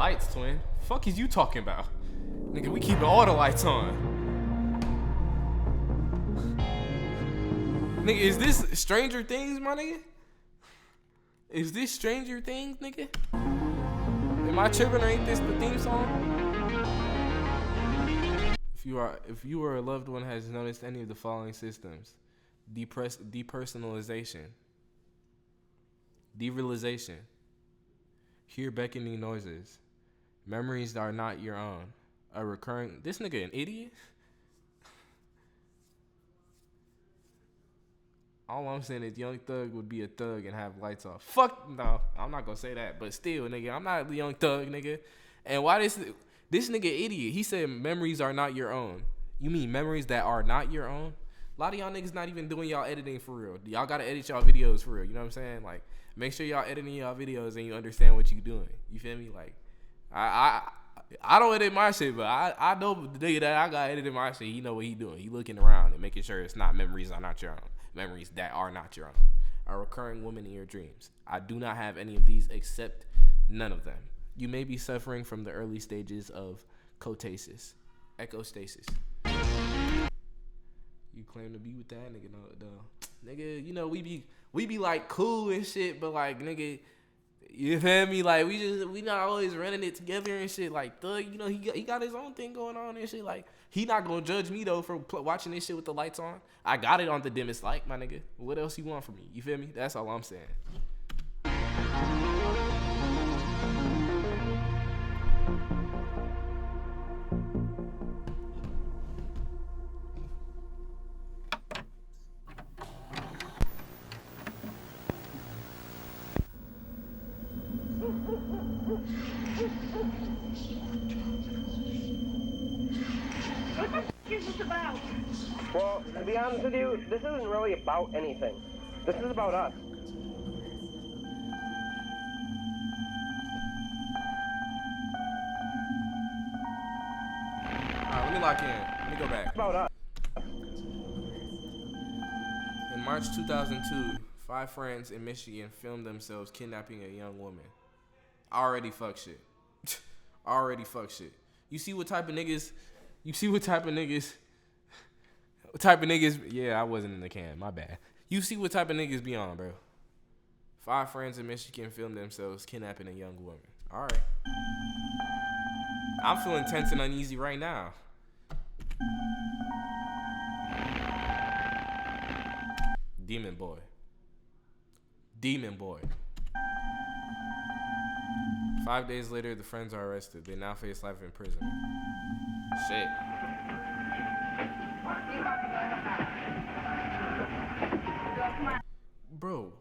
lights, twin. Fuck is you talking about? Nigga, we keeping all the lights on. Nigga, is this Stranger Things, my nigga? Is this Stranger Things, nigga? Am I tripping or ain't this the theme song? If you or a loved one has noticed any of the following systems: depersonalization, derealization, hear beckoning noises, memories that are not your own, a recurring. This nigga an idiot. All I'm saying is Young Thug would be a thug and have lights off. Fuck no, I'm not gonna say that. But still, nigga, I'm not the Young Thug, nigga. And why this nigga idiot? He said memories are not your own. You mean memories that are not your own? A lot of y'all niggas not even doing y'all editing for real. Y'all gotta edit y'all videos for real. You know what I'm saying? Like, make sure y'all editing y'all videos and you understand what you doing. You feel me? Like, I don't edit my shit, but I know the nigga that I got editing my shit. He know what he doing. He looking around and making sure it's not memories are not your own. Memories that are not your own. A recurring woman in your dreams. I do not have any of these except none of them. You may be suffering from the early stages of echostasis. You claim to be with that nigga, no. Nigga, you know we be like cool and shit, but like nigga, you feel me? Like we not always running it together and shit. Like Thug, you know he got his own thing going on and shit. Like he not gonna judge me though for watching this shit with the lights on. I got it on the dimmest light, my nigga. What else you want from me? You feel me? That's all I'm saying. What the is this about? Well, to be honest with you, this isn't really about anything. This is about us. Alright, let me lock in. Let me go back. It's about us. In March 2002, 5 friends in Michigan filmed themselves kidnapping a young woman. Already fuck shit. Already fuck shit. You see what type of niggas? Yeah, I wasn't in the can. My bad. You see what type of niggas be on, bro. 5 friends in Michigan filmed themselves kidnapping a young woman. All right. I'm feeling tense and uneasy right now. Demon boy. 5 days later, the friends are arrested. They now face life in prison. Shit. Bro,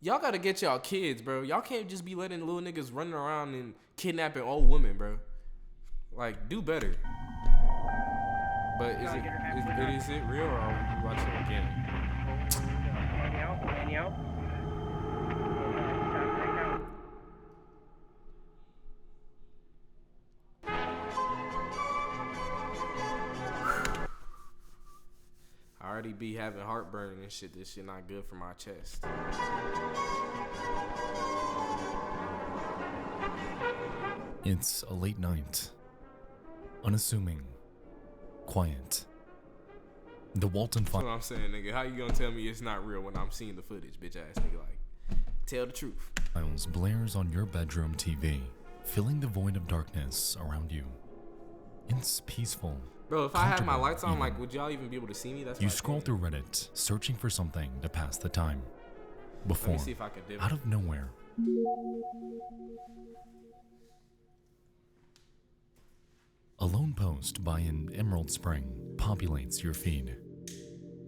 y'all gotta get y'all kids, bro. Y'all can't just be letting little niggas running around and kidnapping old women, bro. Like, do better. But is it real or are we watching it again? I already be having heartburn and shit. This shit not good for my chest. It's a late night. Unassuming. Quiet. The Walton That's what I'm saying, nigga. How you gonna tell me it's not real when I'm seeing the footage, bitch ass nigga? Like, tell the truth. Files blares on your bedroom TV, filling the void of darkness around you. It's peaceful. Bro, if I had my lights on, like, would y'all even be able to see me? That's you scroll through Reddit, searching for something to pass the time. Before, let me see if I can dip. Out of nowhere, a lone post by an Emerald Spring populates your feed.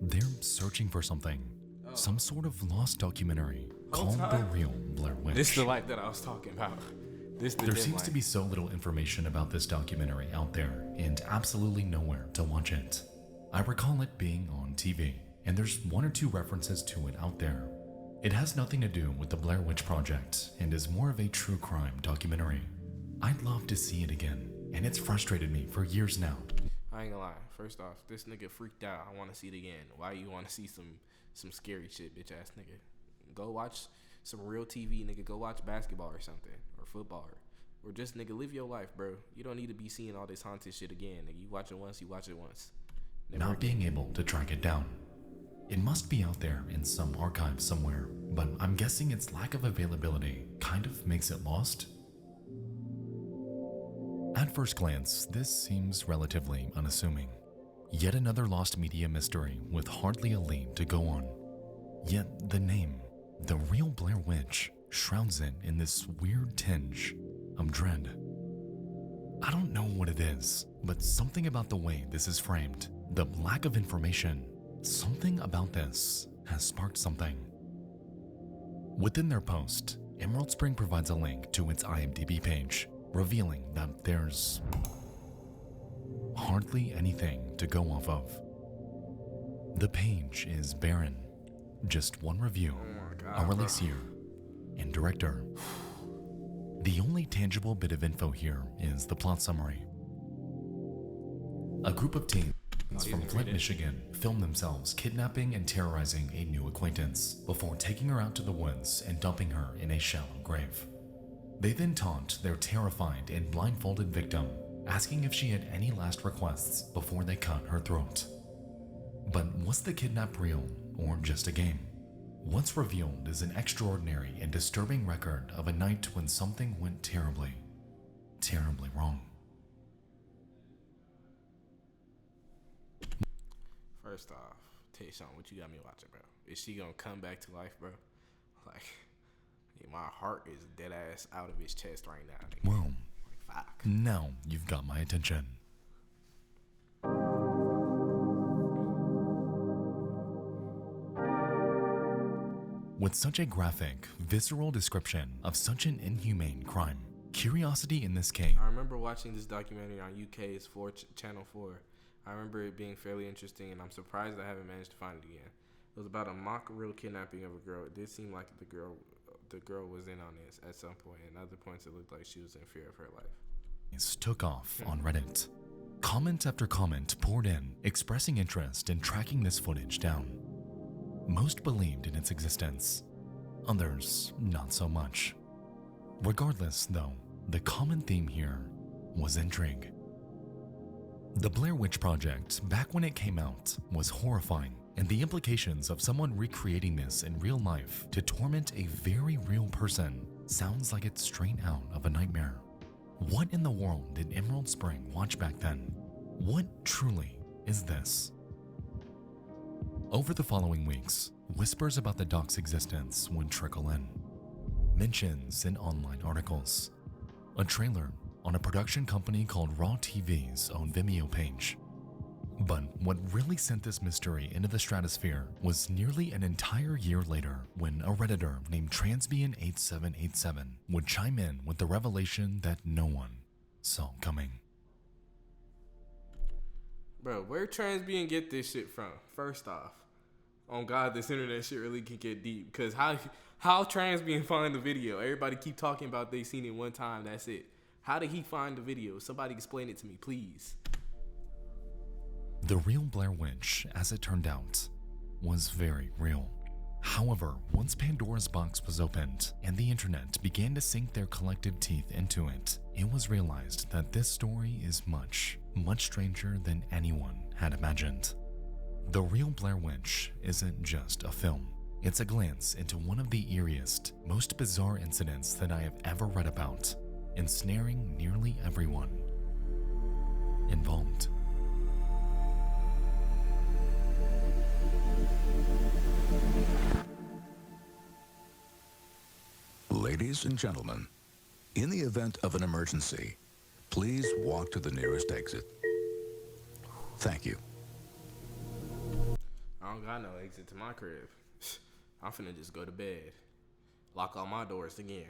They're searching for something, some sort of lost documentary called The Real Blair Witch. This is the light that I was talking about. There seems to be so little information about this documentary out there and absolutely nowhere to watch it. I recall it being on TV, and there's 1 or 2 references to it out there. It has nothing to do with the Blair Witch Project and is more of a true crime documentary. I'd love to see it again, and it's frustrated me for years now. I ain't gonna lie. First off, this nigga freaked out. I want to see it again. Why you want to see some scary shit, bitch ass nigga? Go watch some real TV, nigga. Go watch basketball or something, or football, or Or just, nigga, live your life, bro. You don't need to be seeing all this haunted shit again, nigga. You watch it once, you watch it once. Never Not again. being able to track it down. It must be out there in some archive somewhere, but I'm guessing its lack of availability kind of makes it lost. At first glance, this seems relatively unassuming. Yet another lost media mystery with hardly a lead to go on. Yet the name, the real Blair Witch, shrouds it in this weird tinge of dread. I don't know what it is, but something about the way this is framed, the lack of information, something about this has sparked something. Within their post, Emerald Spring provides a link to its IMDb page, revealing that there's hardly anything to go off of. The page is barren. Just one review, a release year, and director. The only tangible bit of info here is the plot summary. A group of teens from Flint, Michigan film themselves kidnapping and terrorizing a new acquaintance before taking her out to the woods and dumping her in a shallow grave. They then taunt their terrified and blindfolded victim, asking if she had any last requests before they cut her throat. But was the kidnap real or just a game? What's revealed is an extraordinary and disturbing record of a night when something went terribly, terribly wrong. First off, Tayshawn, what you got me watching, bro? Is she gonna come back to life, bro? Like, yeah, my heart is dead ass out of its chest right now, nigga. Well, Like, fuck. now you've got my attention. With such a graphic, visceral description of such an inhumane crime, curiosity in this case. I remember watching this documentary on UK's Channel 4. I remember it being fairly interesting, and I'm surprised I haven't managed to find it again. It was about a mock real kidnapping of a girl. It did seem like the girl was in on this at some point, and other points it looked like she was in fear of her life. Took off on Reddit. Comment after comment poured in, expressing interest in tracking this footage down. Most believed in its existence, others not so much. Regardless, though, the common theme here was intrigue. The Blair Witch Project, back when it came out, was horrifying, and the implications of someone recreating this in real life to torment a very real person sounds like it's straight out of a nightmare. What in the world did Emerald Spring watch back then? What truly is this? Over the following weeks, whispers about the doc's existence would trickle in. Mentions in online articles. A trailer on a production company called Raw TV's own Vimeo page. But what really sent this mystery into the stratosphere was nearly an entire year later when a Redditor named Transbian8787 would chime in with the revelation that no one saw coming. Bro, where Transbian get this shit from? First off, on God, this internet shit really can get deep. Cause how Transbian find the video? Everybody keep talking about they seen it one time. That's it. How did he find the video? Somebody explain it to me, please. The real Blair Witch, as it turned out, was very real. However, once Pandora's box was opened and the internet began to sink their collective teeth into it, it was realized that this story is much, much stranger than anyone had imagined. The real Blair Witch isn't just a film. It's a glance into one of the eeriest, most bizarre incidents that I have ever read about, ensnaring nearly everyone involved. Ladies and gentlemen, in the event of an emergency, please walk to the nearest exit. Thank you. I don't got no exit to my crib. I'm finna just go to bed. Lock all my doors again.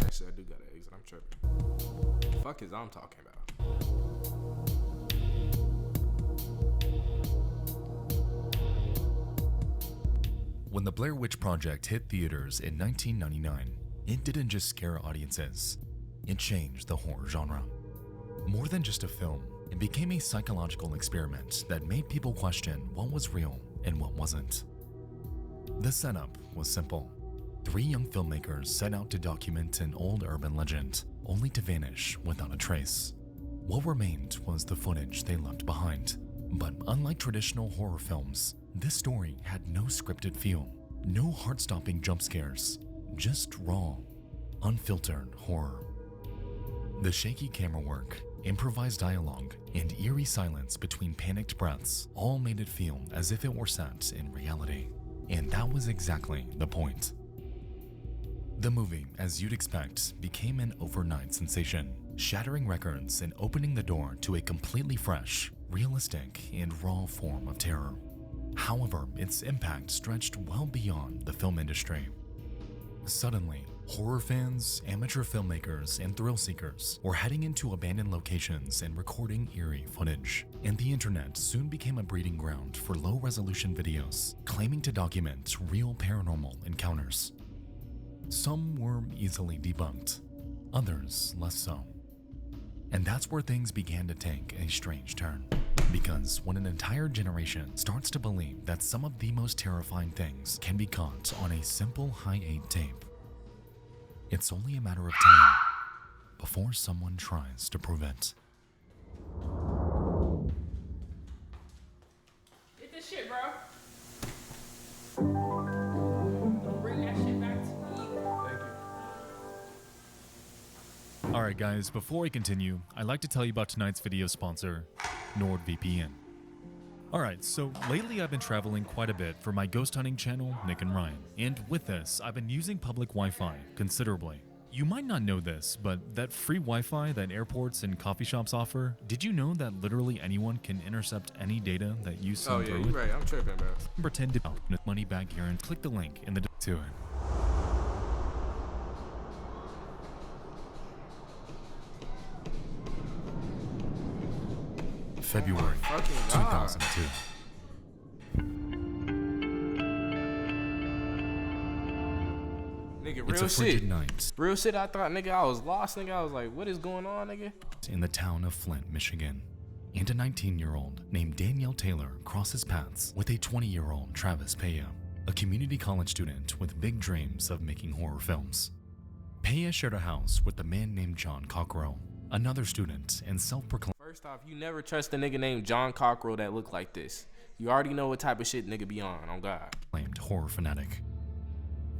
Actually, I do got an exit. I'm tripping. Fuck is I'm talking about? When the Blair Witch Project hit theaters in 1999, it didn't just scare audiences, it changed the horror genre. More than just a film, it became a psychological experiment that made people question what was real and what wasn't. The setup was simple. 3 young filmmakers set out to document an old urban legend, only to vanish without a trace. What remained was the footage they left behind. But unlike traditional horror films, this story had no scripted feel, no heart-stopping jump scares, just raw, unfiltered horror. The shaky camera work, improvised dialogue, and eerie silence between panicked breaths all made it feel as if it were set in reality. And that was exactly the point. The movie, as you'd expect, became an overnight sensation, shattering records and opening the door to a completely fresh, realistic, and raw form of terror. However, its impact stretched well beyond the film industry. Suddenly, horror fans, amateur filmmakers, and thrill seekers were heading into abandoned locations and recording eerie footage, and the internet soon became a breeding ground for low-resolution videos claiming to document real paranormal encounters. Some were easily debunked, others less so. And that's where things began to take a strange turn. Because when an entire generation starts to believe that some of the most terrifying things can be caught on a simple high-8 tape, it's only a matter of time before someone tries to prove it. Get this shit, bro. Bring that shit back to me. Thank you. Alright guys, before we continue, I'd like to tell you about tonight's video sponsor, NordVPN. Alright, so lately I've been traveling quite a bit for my ghost hunting channel, Nick and Ryan, and with this, I've been using public Wi-Fi considerably. You might not know this, but that free Wi-Fi that airports and coffee shops offer, did you know that literally anyone can intercept any data that you send through? Oh yeah, you're right, I'm tripping, bro. Pretend to money back here and click the link in the to it. February 2002. Nigga, It's real a frigid shit. night Real shit, I thought, nigga, I was lost, nigga. I was like, what is going on, nigga? in the town of Flint, Michigan, and a 19-year-old named Danielle Taylor crosses paths with a 20-year-old Travis Peya, a community college student with big dreams of making horror films. Peya shared a house with a man named John Cockrell, another student and self-proclaimed. First off, you never trust a nigga named John Cockrell that look like this. You already know what type of shit nigga be on God. Horror fanatic.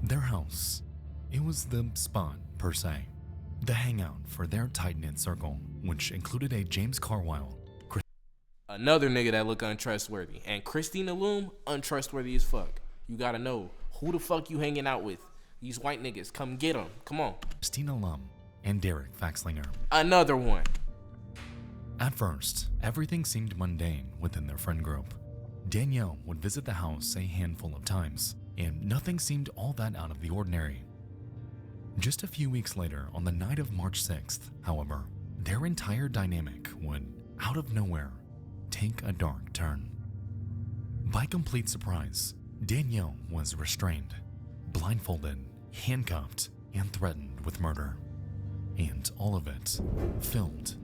Their house, it was the spot per se, the hangout for their tight-knit circle, which included a James Carwile, Another nigga that look untrustworthy. And Christina Loom, untrustworthy as fuck. You gotta know who the fuck you hanging out with. These white niggas, come get them. Come on. Christina Lum, and Derek Faxlinger. Another one. At first, everything seemed mundane within their friend group. Danielle would visit the house a handful of times, and nothing seemed all that out of the ordinary. Just a few weeks later, on the night of March 6th, however, their entire dynamic would, out of nowhere, take a dark turn. By complete surprise, Danielle was restrained, blindfolded, handcuffed, and threatened with murder. And all of it filmed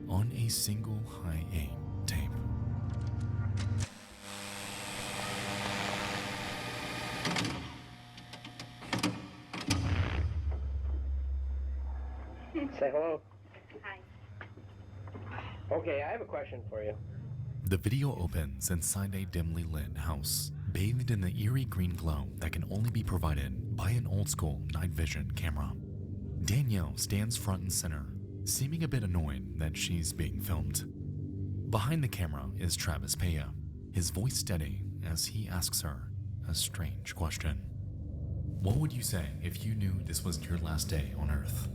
on a single high-8 tape. Say hello. Hi. Okay, I have a question for you. The video opens inside a dimly lit house, bathed in the eerie green glow that can only be provided by an old-school night vision camera. Danielle stands front and center, seeming a bit annoyed that she's being filmed. Behind the camera is Travis Peya, his voice steady as he asks her a strange question. What would you say if you knew this was your last day on Earth?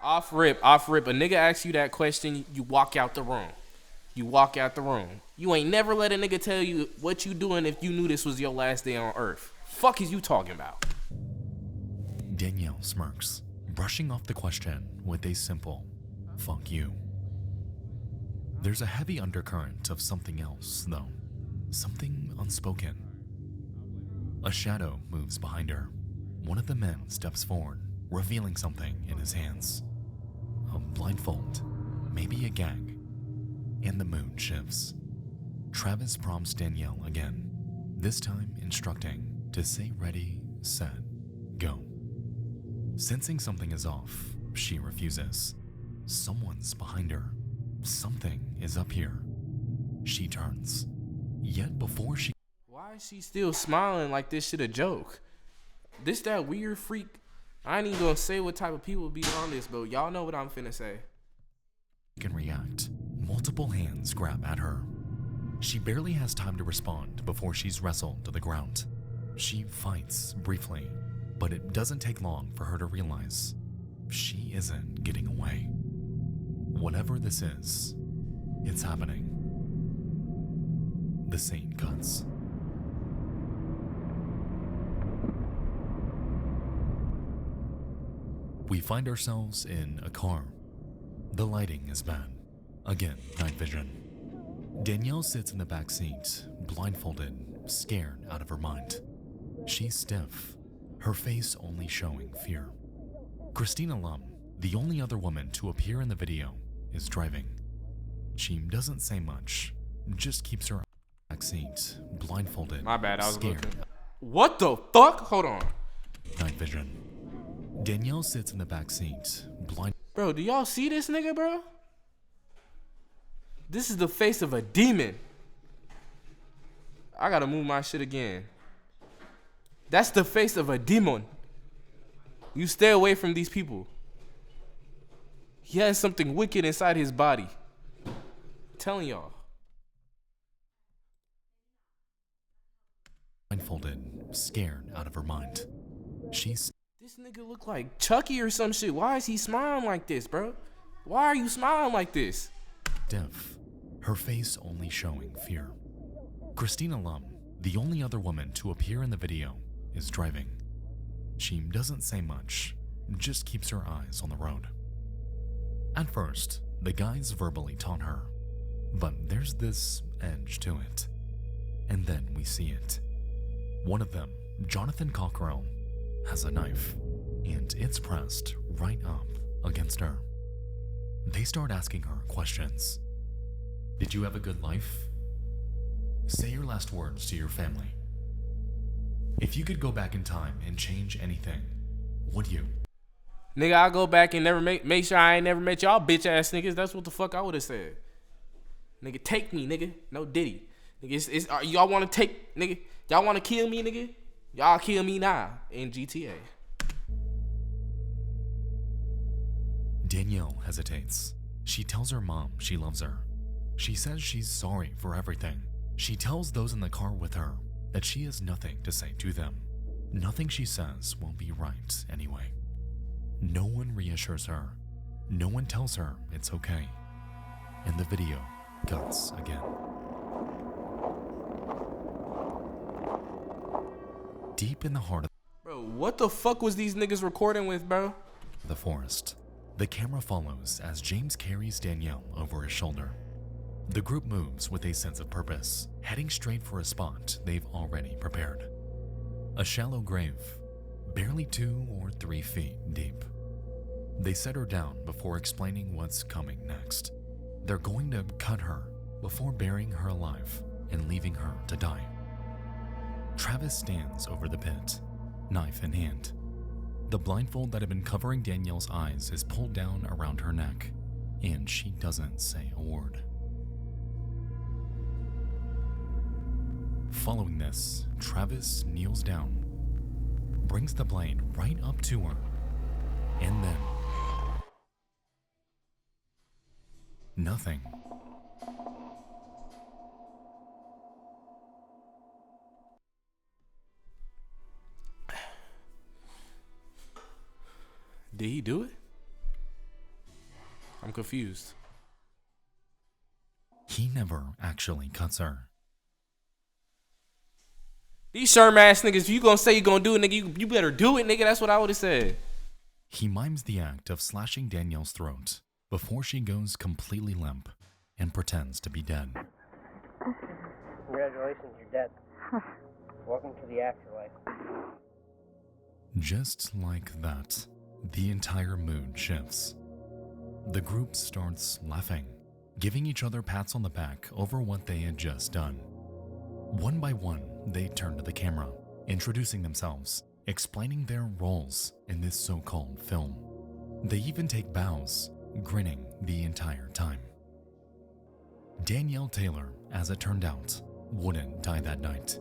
Off rip. A nigga asks you that question, you walk out the room. You walk out the room. You ain't never let a nigga tell you what you doing if you knew this was your last day on Earth. Fuck is you talking about? Danielle smirks, brushing off the question with a simple, fuck you. There's a heavy undercurrent of something else, though. Something unspoken. A shadow moves behind her. One of the men steps forward, revealing something in his hands. A blindfold, maybe a gag, and the mood shifts. Travis prompts Danielle again, this time instructing to say ready, set, go. Sensing something is off, she refuses. Someone's behind her. Something is up here. She turns. Yet before she... Why is she still smiling like this shit a joke? This that weird freak. I ain't even gonna say what type of people be on this, but y'all know what I'm finna say. can react, multiple hands grab at her. She barely has time to respond before she's wrestled to the ground. She fights briefly, but it doesn't take long for her to realize she isn't getting away. Whatever this is, it's happening. The scene cuts. We find ourselves in a car. The lighting is bad. Again, night vision. Danielle sits in the back seat, blindfolded, scared out of her mind. She's stiff, her face only showing fear. Christina Lum, the only other woman to appear in the video, is driving. She doesn't say much, just keeps her back seat, blindfolded. My bad, I was scared. looking. What the fuck? Hold on. Night vision. Danielle sits in the back seat, blind. Bro, do y'all see this nigga, bro? This is the face of a demon. I gotta move my shit again. That's the face of a demon. You stay away from these people. He has something wicked inside his body. I'm telling y'all. Blindfolded, scared out of her mind. She's... This nigga look like Chucky or some shit. Why is he smiling like this, bro? Why are you smiling like this? Deaf, her face only showing fear. Christina Lum, the only other woman to appear in the video, is driving. She doesn't say much, just keeps her eyes on the road. At first, the guys verbally taunt her, but there's this edge to it. And then we see it. One of them, Jonathan Cockrell, has a knife, and it's pressed right up against her. They start asking her questions. Did you have a good life? Say your last words to your family. If you could go back in time and change anything, would you? Nigga, I'll go back and never make sure I ain't never met y'all bitch ass niggas. That's what the fuck I would have said. Nigga, take me, nigga. No Diddy. Nigga, y'all want to take, nigga? Y'all want to kill me, nigga? Y'all kill me now in GTA. Danielle hesitates. She tells her mom she loves her. She says she's sorry for everything. She tells those in the car with her that she has nothing to say to them. Nothing she says will be right anyway. No one reassures her. No one tells her it's okay. And the video cuts again. Deep in the heart of Bro, what the fuck was these niggas recording with, bro? the forest, the camera follows as James carries Danielle over his shoulder. The group moves with a sense of purpose, heading straight for a spot they've already prepared. A shallow grave, barely 2 or 3 feet deep. They set her down before explaining what's coming next. They're going to cut her before burying her alive and leaving her to die. Travis stands over the pit, knife in hand. The blindfold that had been covering Danielle's eyes is pulled down around her neck, and she doesn't say a word. Following this, Travis kneels down, brings the blade right up to her, and then nothing. Did he do it? I'm confused. He never actually cuts her. These sherm ass niggas, if you gonna say you gonna do it, nigga, you better do it, nigga. That's what I would've said. He mimes the act of slashing Danielle's throat before she goes completely limp and pretends to be dead. Congratulations, you're dead. Welcome to the afterlife. Just like that, the entire mood shifts. The group starts laughing, giving each other pats on the back over what they had just done. One by one, they turn to the camera, introducing themselves explaining their roles in this so-called film. They even take bows, grinning the entire time. Danielle Taylor, as it turned out, wouldn't die that night.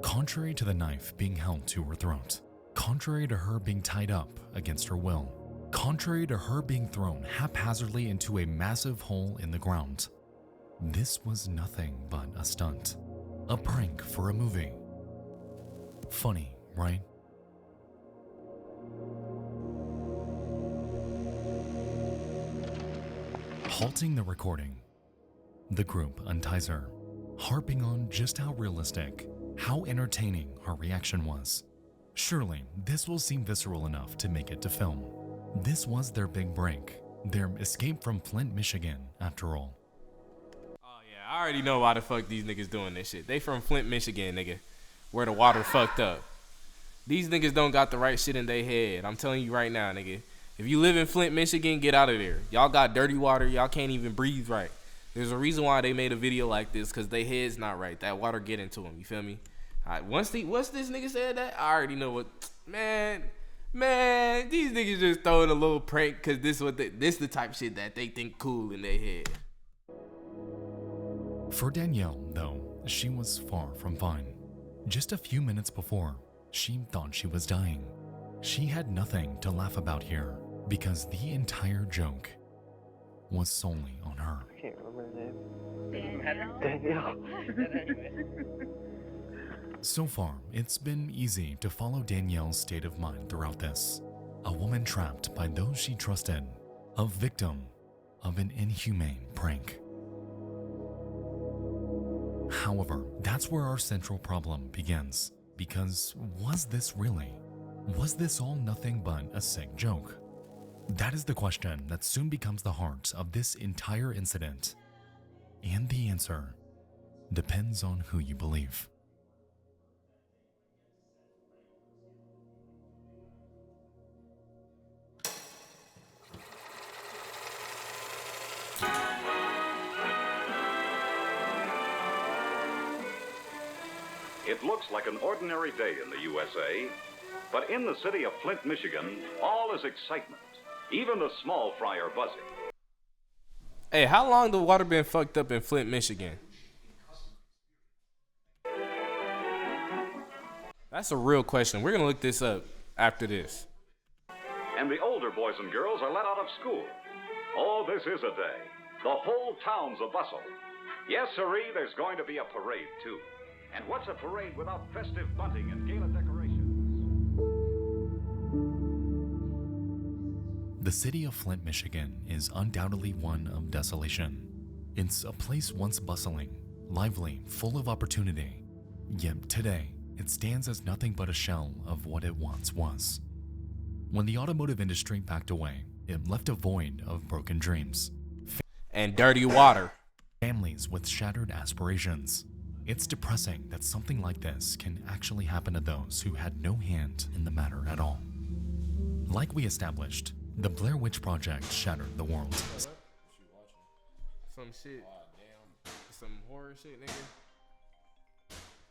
Contrary to the knife being held to her throat, contrary to her being tied up against her will, contrary to her being thrown haphazardly into a massive hole in the ground, this was nothing but a stunt, a prank for a movie. Funny, right? Halting the recording, the group unties her, harping on just how realistic, how entertaining her reaction was. Surely, this will seem visceral enough to make it to film. This was their big break, their escape from Flint, Michigan, after all. Oh yeah, I already know why the fuck these niggas doing this shit. They from Flint, Michigan, nigga, where the water fucked up. These niggas don't got the right shit in their head. I'm telling you right now, nigga. If you live in Flint, Michigan, get out of there. Y'all got dirty water. Y'all can't even breathe right. There's a reason why they made a video like this, because they head's not right. That water get into them. You feel me? All right, once this nigga said that, I already know what. Man, these niggas just throwing a little prank because this the type of shit that they think cool in their head. For Danielle, though, she was far from fine. Just a few minutes before, she thought she was dying. She had nothing to laugh about here because the entire joke was solely on her. I can't remember his name. Danielle. So far, it's been easy to follow Danielle's state of mind throughout this. A woman trapped by those she trusted, a victim of an inhumane prank. However, that's where our central problem begins, because was this all nothing but a sick joke? That is the question that soon becomes the heart of this entire incident. And the answer depends on who you believe. It looks like an ordinary day in the USA, but in the city of Flint, Michigan, all is excitement. Even the small fry are buzzing. Hey, how long the water been fucked up in Flint, Michigan? That's a real question. We're gonna look this up after this. And the older boys and girls are let out of school. Oh, this is a day. The whole town's a bustle. Yes, sirree, there's going to be a parade, too. And what's a parade without festive bunting and gala decorations? The city of Flint, Michigan is undoubtedly one of desolation. It's a place once bustling, lively, full of opportunity. Yet today, it stands as nothing but a shell of what it once was. When the automotive industry backed away, it left a void of broken dreams. And dirty water. Families with shattered aspirations. It's depressing that something like this can actually happen to those who had no hand in the matter at all. Like we established, the Blair Witch Project shattered the world. Some shit. Some horror shit, nigga.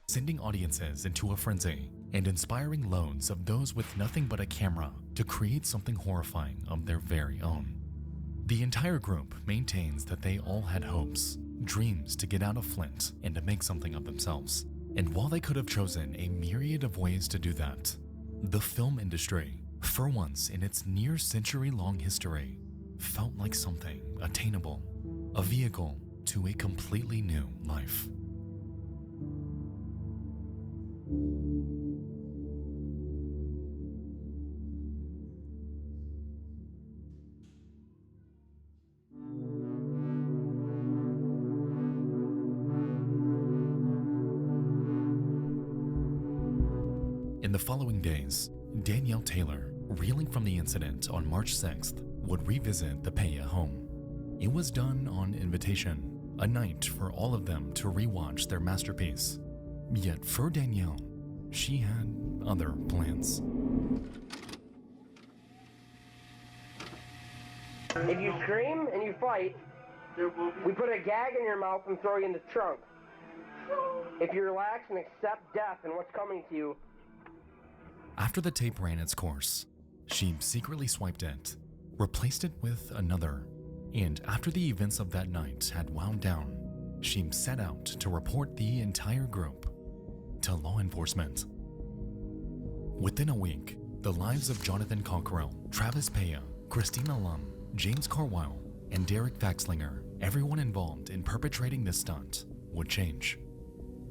Sending audiences into a frenzy and inspiring loads of those with nothing but a camera to create something horrifying of their very own. The entire group maintains that they all had hopes, dreams to get out of Flint and to make something of themselves. And while they could have chosen a myriad of ways to do that, the film industry, for once in its near century-long history, felt like something attainable, a vehicle to a completely new life. In the following days, Danielle Taylor, reeling from the incident on March 6th, would revisit the Paya home. It was done on invitation, a night for all of them to rewatch their masterpiece. Yet for Danielle, she had other plans. If you scream and you fight, we put a gag in your mouth and throw you in the trunk. If you relax and accept death and what's coming to you, After the tape ran its course, she secretly swiped it, replaced it with another, and after the events of that night had wound down, she set out to report the entire group to law enforcement. Within a week, the lives of Jonathan Cockrell, Travis Paya, Christina Lum, James Carwile, and Derek Vaxlinger, everyone involved in perpetrating this stunt, would change.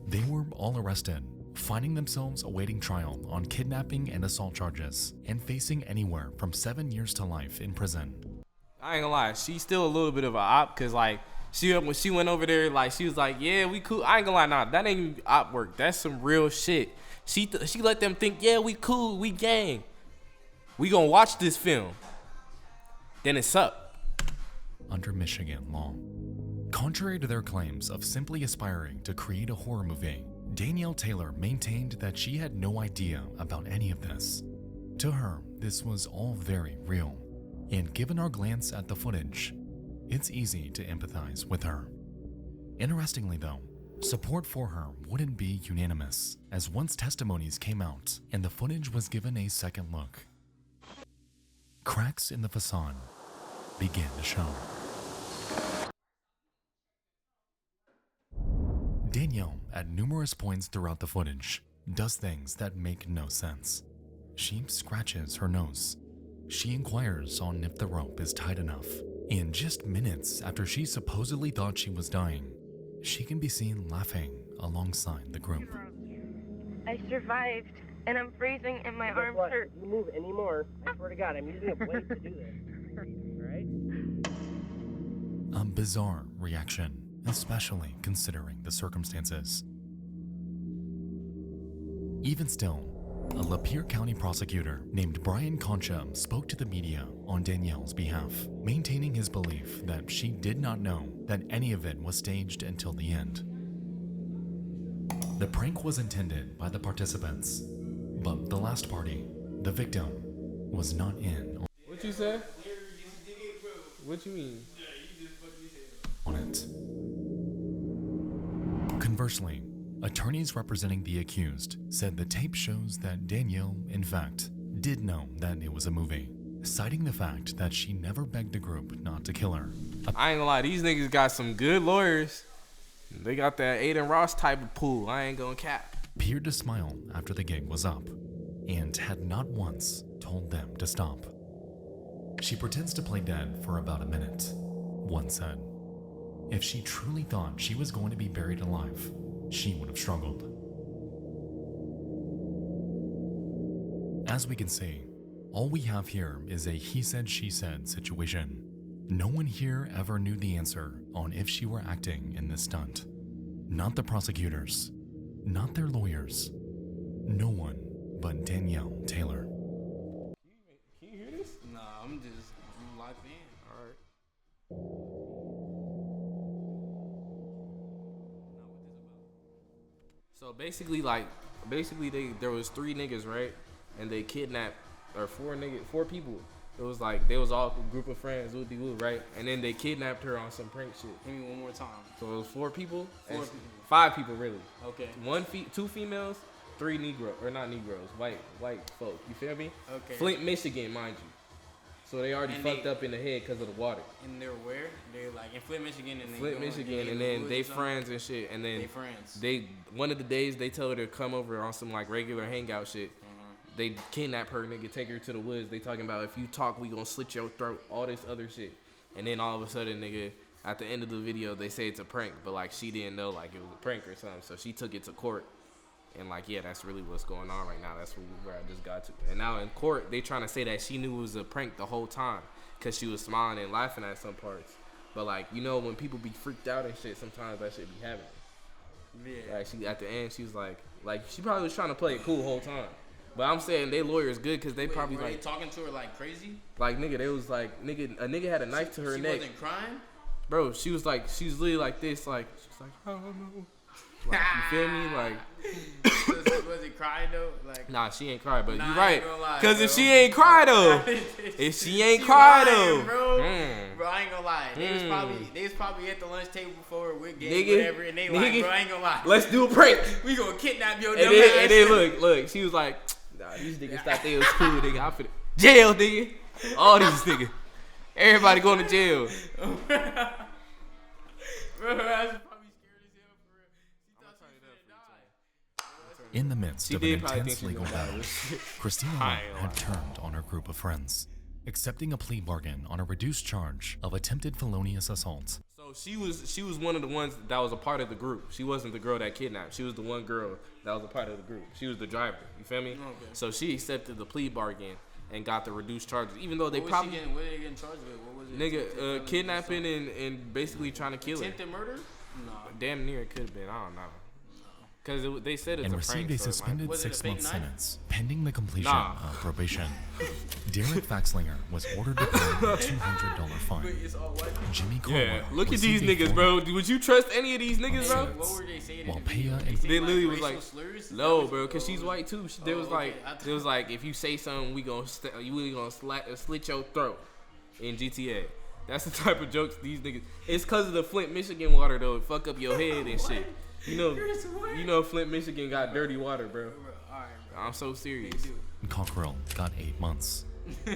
They were all arrested, finding themselves awaiting trial on kidnapping and assault charges, and facing anywhere from 7 years to life in prison. I ain't gonna lie, she's still a little bit of a op, cause like when she went over there, like she was like, yeah, we cool. I ain't gonna lie, nah, that ain't op work. That's some real shit. She let them think, yeah, we cool, we gang. We gonna watch this film. Then it's up. Under Michigan law. Contrary to their claims of simply aspiring to create a horror movie, Danielle Taylor maintained that she had no idea about any of this. To her, this was all very real, and given our glance at the footage, it's easy to empathize with her. Interestingly though, support for her wouldn't be unanimous, as once testimonies came out and the footage was given a second look, cracks in the facade began to show. Danielle, at numerous points throughout the footage, does things that make no sense. She scratches her nose. She inquires on if the rope is tight enough. And just minutes after she supposedly thought she was dying, she can be seen laughing alongside the group. I survived, and I'm freezing and my arms hurt. If you move anymore, I swear to God, I'm using a blade to do this. Alright? A bizarre reaction, especially considering the circumstances. Even still, a Lapeer County prosecutor named Brian Concha spoke to the media on Danielle's behalf, maintaining his belief that she did not know that any of it was staged until the end. The prank was intended by the participants, but the last party, the victim, was not in. What you say? What you mean? On it. Conversely, attorneys representing the accused said the tape shows that Danielle, in fact, did know that it was a movie, citing the fact that she never begged the group not to kill her. I ain't gonna lie, these niggas got some good lawyers. They got that Aiden Ross type of pool. I ain't gonna cap. Appeared to smile after the gig was up, and had not once told them to stop. She pretends to play dead for about a minute, one said. If she truly thought she was going to be buried alive, she would have struggled. As we can see, all we have here is a he said, she said situation. No one here ever knew the answer on if she were acting in this stunt. Not the prosecutors, not their lawyers, no one but Danielle Taylor. Can you hear this? Nah, I'm locked in. Alright. So basically, there was 3 niggas, right? And they kidnapped, or 4 people. It was like, they was all a group of friends, woo-de-woo, right? And then they kidnapped her on some prank shit. Give me one more time. So it was 4 people? 4 people. 5 people, really. Okay. 2 females, 3 Negroes, or not Negroes, white folk. You feel me? Okay. Flint, Michigan, mind you. So they already fucked up in the head because of the water. And they're where? They're like in Flint, Michigan, and Flint, Michigan, and then they friends and shit. And then one of the days they tell her to come over on some like regular hangout shit. They kidnap her, nigga, take her to the woods. They talking about if you talk, we gonna slit your throat, all this other shit. And then all of a sudden, nigga, at the end of the video, they say it's a prank, but like she didn't know like it was a prank or something. So she took it to court. And like, yeah, that's really what's going on right now. That's where I just got to. And now in court, they trying to say that she knew it was a prank the whole time because she was smiling and laughing at some parts. But like, you know, when people be freaked out and shit, sometimes that shit be happening. Yeah. Like she at the end, she was like she probably was trying to play it cool the whole time. But I'm saying they lawyers good because they probably were like they talking to her like crazy. Like nigga, they was like a nigga had a knife to her neck. She wasn't crying. Bro, she was literally like this, like she's like, oh no. Like, you feel me? Like, was he crying though? Like, nah, she ain't cry, but you right. Lie, Cause if she ain't cry though, bro, I ain't gonna lie. They was probably at the lunch table before with game, nigga, whatever, and they like, bro, I ain't gonna lie. Let's do a prank. We gonna kidnap your dumb ass. And then look, she was like, Nah, these niggas thought they was cool, nigga. I'm finna jail, nigga. All these niggas. Everybody going to jail. In the midst of an intense legal battle, Christina had turned on her group of friends, accepting a plea bargain on a reduced charge of attempted felonious assault. So she was one of the ones that was a part of the group. She wasn't the girl that kidnapped. She was the one girl that was a part of the group. She was the driver. You feel me? Okay. So she accepted the plea bargain and got the reduced charges, even though they probably. What are they getting charged with? What was it? Nigga, kidnapping and basically trying to kill her. Attempted murder? No. Damn near it could have been. I don't know. Because they said it's and a prank. received a suspended 6-month sentence pending the completion of probation. Derek Faxlinger was ordered to pay a $200 fine. Jimmy Coleman. Yeah, look at these niggas, bro. Would you trust any of these niggas, bro? What were they saying? While Paya and they literally was like, no, bro, because she's white too. They was like, if you say something, we gonna slit your throat in GTA. That's the type of jokes these niggas. It's because of the Flint, Michigan water though. It fuck up your head and shit. You know, Flint, Michigan got dirty water, bro. I'm so serious. Cockrell got 8 months.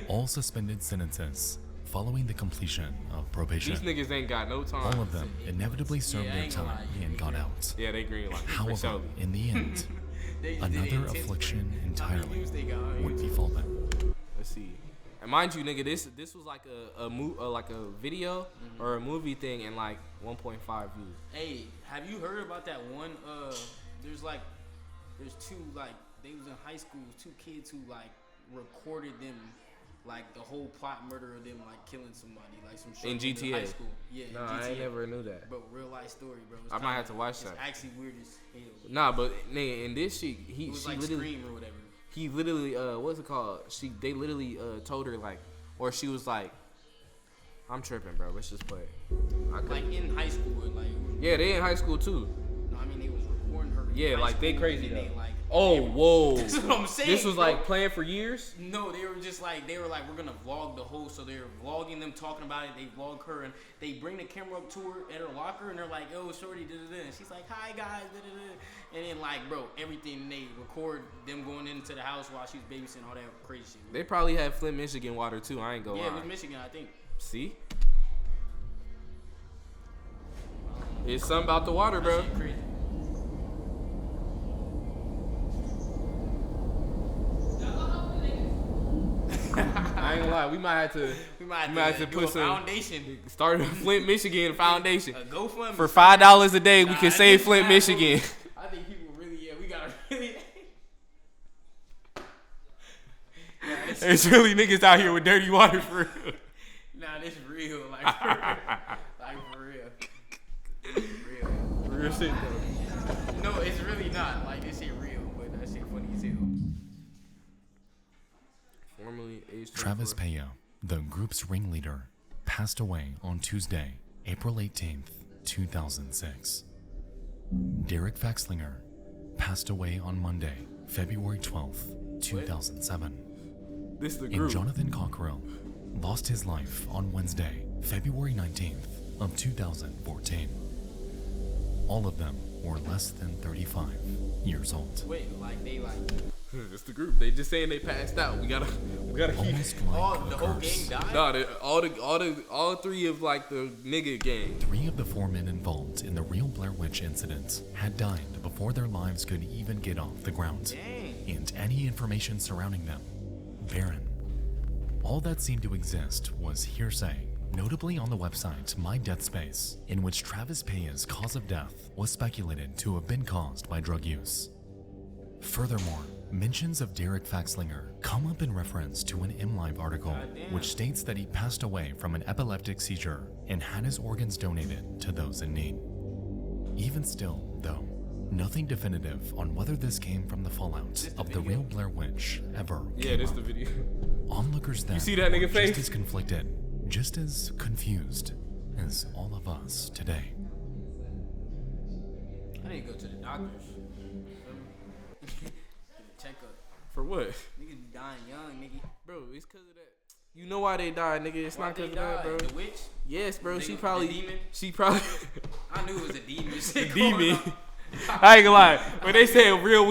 All suspended sentences following the completion of probation. These niggas ain't got no time. All of them inevitably served their time and got out. Yeah, they green light. However, in the end, another affliction entirely would befall them. Let's see. And mind you, nigga, this was like a video or a movie thing and like 1.5 views. Hey, have you heard about that one? There's two like they was in high school, two kids who like recorded them, like the whole plot murder of them like killing somebody, like some shit in GTA. High school. Yeah, no, GTA. I never knew that. But real life story, bro. I might have to watch that. It's actually weird as hell. Nah, but nigga, in this shit, it was like Scream or whatever. He literally, what's it called? They literally told her like, or she was like, I'm tripping, bro. Let's just play it. Like in high school, like. Yeah, they in high school too. No, I mean they was recording her. Yeah, like they crazy though. They, like, oh, whoa. That's what I'm saying. This was bro. like planned for years. No, they were we're gonna vlog the whole. So they're vlogging them talking about it. They vlog her and they bring the camera up to her at her locker and they're like, "Yo, shorty, da da da." And she's like, "Hi guys, da da da." And then like, bro, everything they record them going into the house while she's babysitting, all that crazy shit. They probably had Flint, Michigan water too. I ain't gonna lie. Yeah, it was Michigan, I think. See? It's something about the water, bro. I ain't gonna lie, we might have to put some foundation. Start a Flint, Michigan foundation. GoFundMe for $5 a day. We can save Flint, Michigan. I think people really, we gotta really. There's really niggas out here with dirty water for real. Nah, this real, like for real. Real shit though. No, it's really not. Like this shit real, but that shit funny as hell. Formerly age 24. Travis Paya, the group's ringleader, passed away on Tuesday, April 18th, 2006. Derek Faxlinger passed away on Monday, February 12th, 2007. This the group. And Jonathan Cockrell lost his life on Wednesday, February 19th of 2014. All of them were less than 35 years old. Wait, like they like. It's the group. They just saying they passed out. We gotta keep. Almost like the whole gang died. No, all three of like the nigga gang. 3 of the 4 men involved in the real Blair Witch incident had died before their lives could even get off the ground. Dang. And any information surrounding them, barren. All that seemed to exist was hearsay, notably on the website My Death Space, in which Travis Paya's cause of death was speculated to have been caused by drug use. Furthermore, mentions of Derek Faxlinger come up in reference to an MLive article which states that he passed away from an epileptic seizure and had his organs donated to those in need. Even still, though, nothing definitive on whether this came from the fallout of the real Blair Witch ever came this up. the video. Onlookers then You see that nigga were face? just as conflicted, just as confused as all of us today. I need to go to the doctors. Get a checkup. For what? Niggas be dying young, nigga. Bro, it's cause of that. You know why they died, nigga. It's Why not they cause of that, bro. The witch? Yes, bro. The She demon? probably. I knew it was a demon. a demon. I ain't gonna lie. When they say real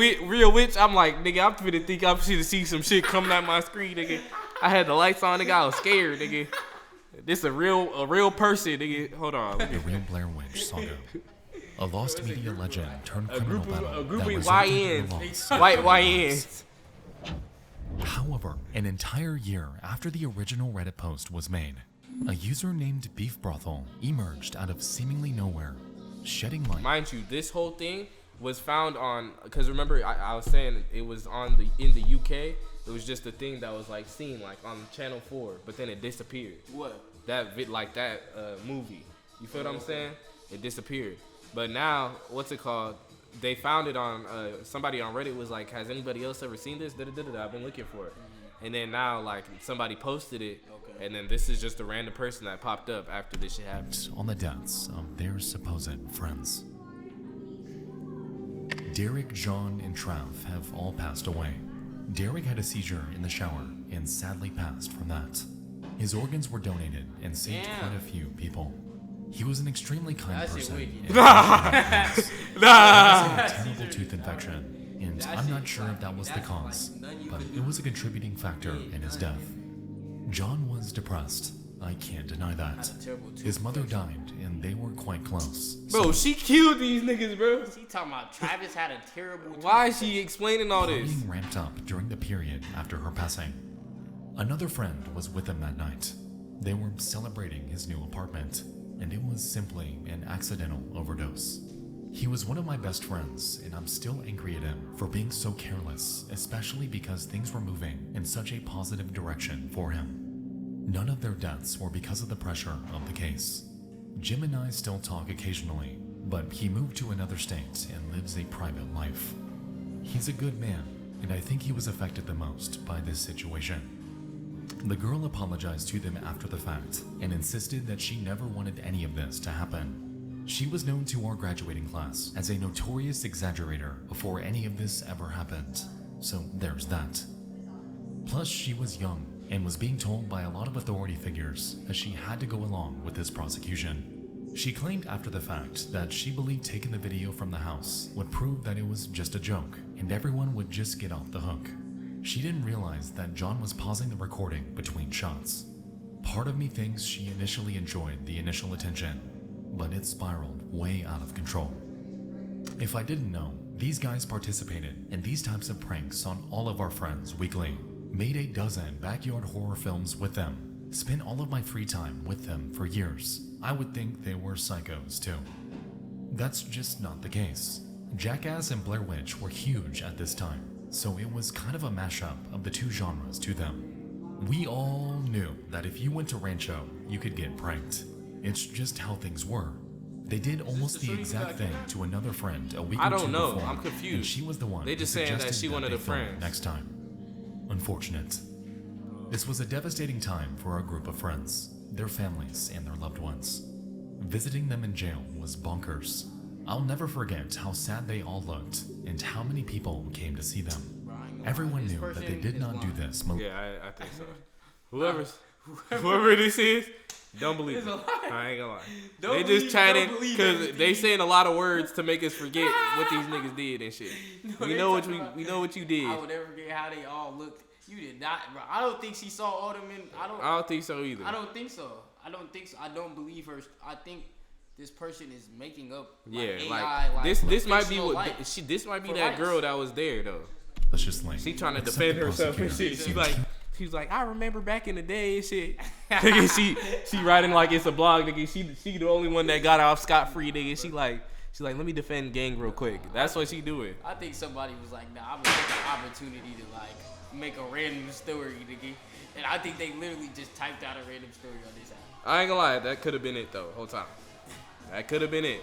witch, I'm like, nigga, I'm finna think I'm finna see some shit coming out my screen, nigga. I had the lights on, nigga. I was scared, nigga. This a real person, nigga. Hold on. The real Blair Witch saga. A lost media legend turned criminal battle. A group that of resulted in YNs. the loss White of YNs. However, an entire year after the original Reddit post was made, a user named Beef Brothel emerged out of seemingly nowhere, shedding light. Mind you, this whole thing was found on, because remember I was saying it was on in the UK. It was just a thing that was like seen like on Channel 4, but then it disappeared. What? That movie. You feel what I'm saying? It disappeared. But now, what's it called? They found it on, somebody on Reddit was like, has anybody else ever seen this? I've been looking for it. And then now, like, somebody posted it, and then this is just a random person that popped up after this shit happened. On the deaths of their supposed friends. Derek, John, and Trav have all passed away. Derek had a seizure in the shower and sadly passed from that. His organs were donated and saved quite a few people. He was an extremely kind person. He had a terrible tooth infection, and I'm not sure if that was the cause, but it was a contributing factor in his death. John was depressed. I can't deny that. His mother died, and they were quite close. Bro, she killed these niggas, bro. She talking about Travis had a terrible. Why is she explaining all this? Partying ramped up during the period after her passing. Another friend was with him that night. They were celebrating his new apartment, and it was simply an accidental overdose. He was one of my best friends, and I'm still angry at him for being so careless, especially because things were moving in such a positive direction for him. None of their deaths were because of the pressure of the case. Jim and I still talk occasionally, but he moved to another state and lives a private life. He's a good man, and I think he was affected the most by this situation. The girl apologized to them after the fact and insisted that she never wanted any of this to happen. She was known to our graduating class as a notorious exaggerator before any of this ever happened, so there's that. Plus, she was young and was being told by a lot of authority figures that she had to go along with this prosecution. She claimed after the fact that she believed taking the video from the house would prove that it was just a joke and everyone would just get off the hook. She didn't realize that John was pausing the recording between shots. Part of me thinks she initially enjoyed the initial attention, but it spiraled way out of control. If I didn't know, these guys participated in these types of pranks on all of our friends weekly, made a dozen backyard horror films with them, spent all of my free time with them for years. I would think they were psychos too. That's just not the case. Jackass and Blair Witch were huge at this time, so it was kind of a mashup of the two genres to them. We all knew that if you went to Rancho, you could get pranked. It's just how things were. They did almost the exact thing to another friend a week or two before. I don't know. I'm confused. And she was the one. They just saying that she wanted a friend. Next time. Unfortunate. This was a devastating time for our group of friends, their families, and their loved ones. Visiting them in jail was bonkers. I'll never forget how sad they all looked and how many people came to see them. Everyone knew that they did not do this. Yeah, I think so. Whoever this is, don't believe it. I ain't gonna lie. They just chatting because they saying a lot of words to make us forget what these niggas did and shit. We know what you did. I would never forget how they all looked. You did not, bro. I don't think she saw all them in. I don't think so either. I don't think so. I don't believe her. I think this person is making up. Like, AI, like this might be what life. this might be that girl that was there though. Let's just like she trying to defend herself and shit. She's like, I remember back in the day and shit. she writing like it's a blog, nigga. She the only one that got off scot-free, nigga. She's like, let me defend gang real quick. That's what she doing. I think somebody was like, nah, I'm gonna take the opportunity to like make a random story, nigga. And I think they literally just typed out a random story on this app. I ain't gonna lie, that could have been it though, whole time. That could have been it.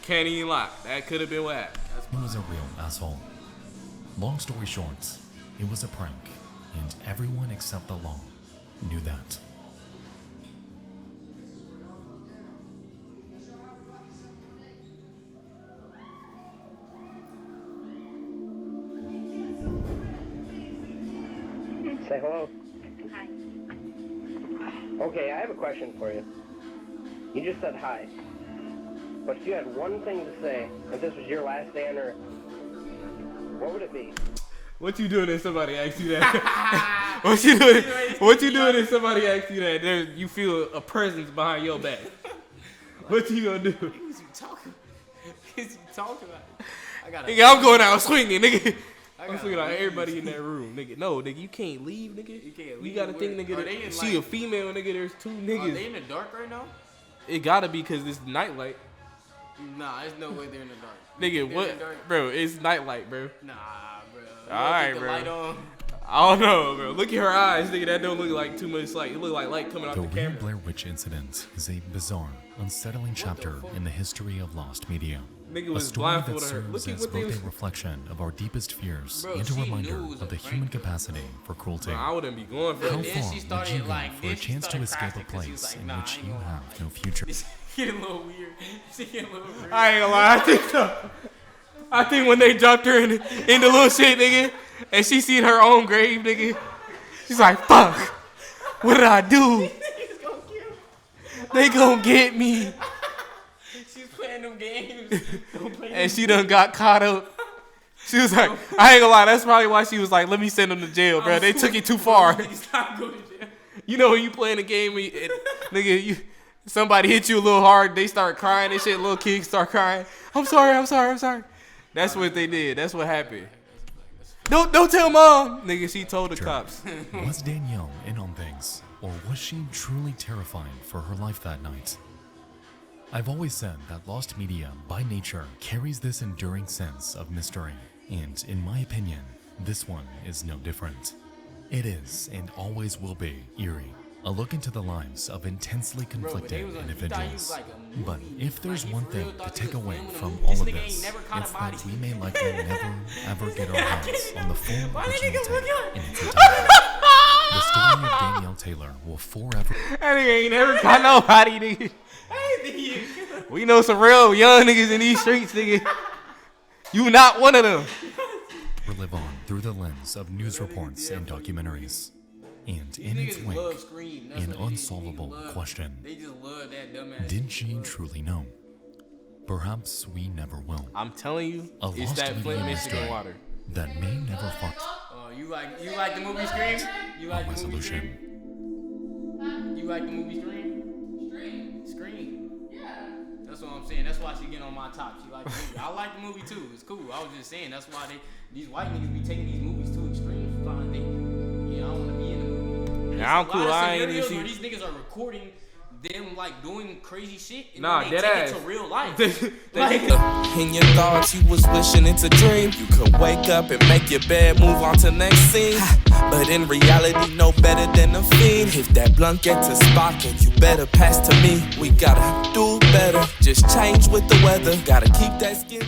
Can't even lie. That could have been what happened. He was a real asshole. Long story short, it was a prank, and everyone except the law knew that. Say hello. Hi. Okay, I have a question for you. You just said hi. But if you had one thing to say, if this was your last day on Earth, what would it be? What you doing if somebody asks you that? What you doing? What you doing if somebody asks you that? You feel a presence behind your back. What you gonna do? What is you talking? What is you talking about? Nigga, I'm going out swinging, nigga. I'm swinging on everybody in that room, nigga. No, nigga, you can't leave, nigga. You can't leave. You gotta think, nigga. That she a female, nigga. There's two niggas. Are they in the dark right now? It gotta be because it's nightlight. Nah, there's no way they're in the dark. Nigga, what? Bro, it's nightlight, bro. Nah, bro. Alright, bro. I don't know, bro. Look at her eyes, nigga. That don't look like too much light. It look like light coming out the camera. The Blair Witch incident is a bizarre, unsettling chapter in the history of lost media. Nigga A was story that blindfolded her. serves Look at as what they both was. a reflection of our deepest fears Bro, and a she reminder knew it was of the a human prank. capacity for cruelty. Bro, I wouldn't be going for How it. Then far she would started, you go like, for a then she chance to started escape a crashing 'cause she was place like, in nah, which I ain't you gonna have no future? She getting a little weird. She getting a little weird. I ain't gonna lie. I think so. I think when they dropped her in the little shit, nigga, and she seen her own grave, nigga, she's like, fuck. What did I do? They gonna get me. She's playing them games. Don't play And she done got caught up. She was like, I ain't gonna lie, that's probably why she was like, let me send them to jail, bro. They took it too far. Stop going to jail. You know when you playing a game, nigga, somebody hit you a little hard, they start crying and shit, little kids start crying. I'm sorry. That's what they did. That's what happened. Don't tell mom. Nigga, she told the cops. Was Danielle in on things, or was she truly terrified for her life that night? I've always said that lost media, by nature, carries this enduring sense of mystery. And in my opinion, this one is no different. It is, and always will be, eerie. A look into the lives of intensely conflicted individuals. But if there's one thing to take away from all of this, it's that we may likely never, ever get our hands on the full original tape in its entirety. The story of Danielle Taylor will forever... That nigga ain't never got nobody, nigga. We know some real young niggas in these streets, nigga. You not one of them. live on through the lens of news reports and documentaries. And in its wake, an unsolvable question. Did she truly know? Perhaps we never will. I'm telling you, A it's lost that Flint, media Michigan mystery water. that may never find You like the movie Scream? You like the movie resolution. Scream? You like the movie Scream? Scream. Yeah. That's what I'm saying. That's why she getting on my top. She like the movie. I like the movie too. It's cool. I was just saying that's why these white niggas be taking these movies too extreme. I don't want to be in the movie. Yeah, I'm cool. I ain't even where these niggas are recording them like doing crazy shit and nah, then they dead take ass. it to real life. In your thoughts, you was wishing it's a dream. You could wake up and make your bed, move on to next scene. But in reality, no better than a fiend. If that blunt gets a sparking, you better pass to me. We gotta do better. Just change with the weather. Gotta keep that skin.